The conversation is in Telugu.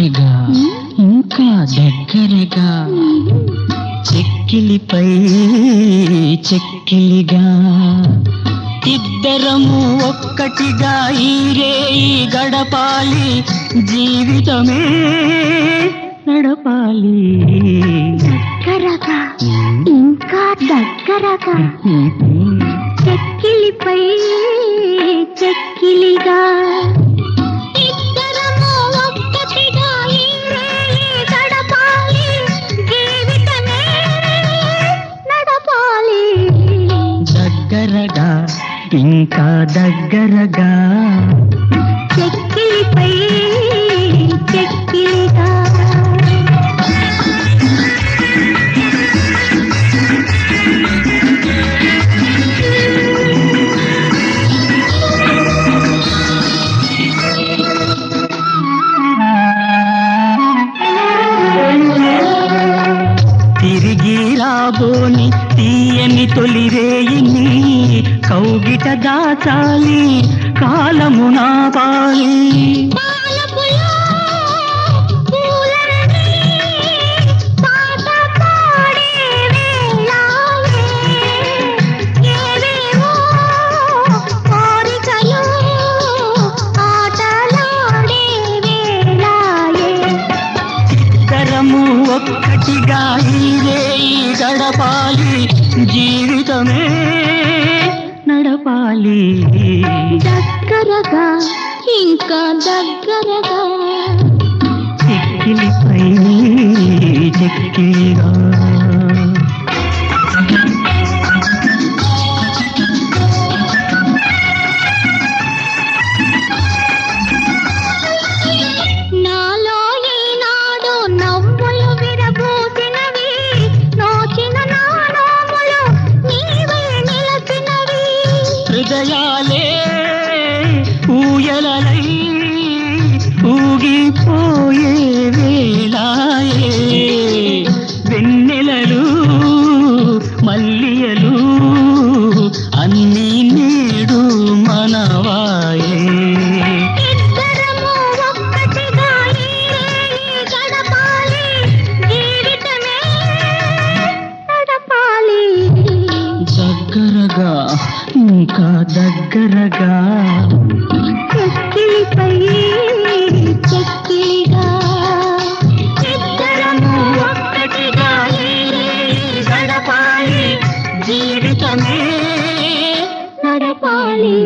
దగ్గరగా ఇంకా దగ్గరగా చెక్కిలిపై చెక్కిలిగా ఇద్దరము ఒక్కటిగా ఈరేయి గడపాలి జీవితమే నడపాలి దగ్గరగా ఇంకా దగ్గరగా చెక్కిలిపై చెక్కిలిగా ఇద్దరము ఒక్కటిగా ఈరేయి గడపాలి జీవితమే నడపాలి దగ్గరగా ఇంకా దగ్గరగా చెక్కిలిపై చెక్కిలిగా తిరిగి రాబోని తీయని తొలిరేయిని కౌగిట దాచాలి కాలము నాపాలి ఇద్దరము ఒక్కటిగా ఈరేయి గడపాలి జీవితమే నడపాలి దగ్గరగా ఇంకా దగ్గరగా చెక్కిలిపై చెక్కిలిగా నాలో ఈనాడు నవ్వులు విరబూసినవి నోచిన నానోములు నీవే నిలచినవి హృదయాలే ఊయలలై ఊగిపోయే వేళాయే వెన్నెలలు మల్లియలు అన్నీ నేడు మనవాయే ఇద్దరము ఒక్కటిగా ఈరేయి గడపాలి జీవితమే నడపాలి దగ్గరగా ఇంకా దగ్గరగా చెక్కిలిపై చెక్కిలిగా ఇద్దరము ఒక్కటిగా ఈరేయి గడపాలి జీవితమే నడపాలి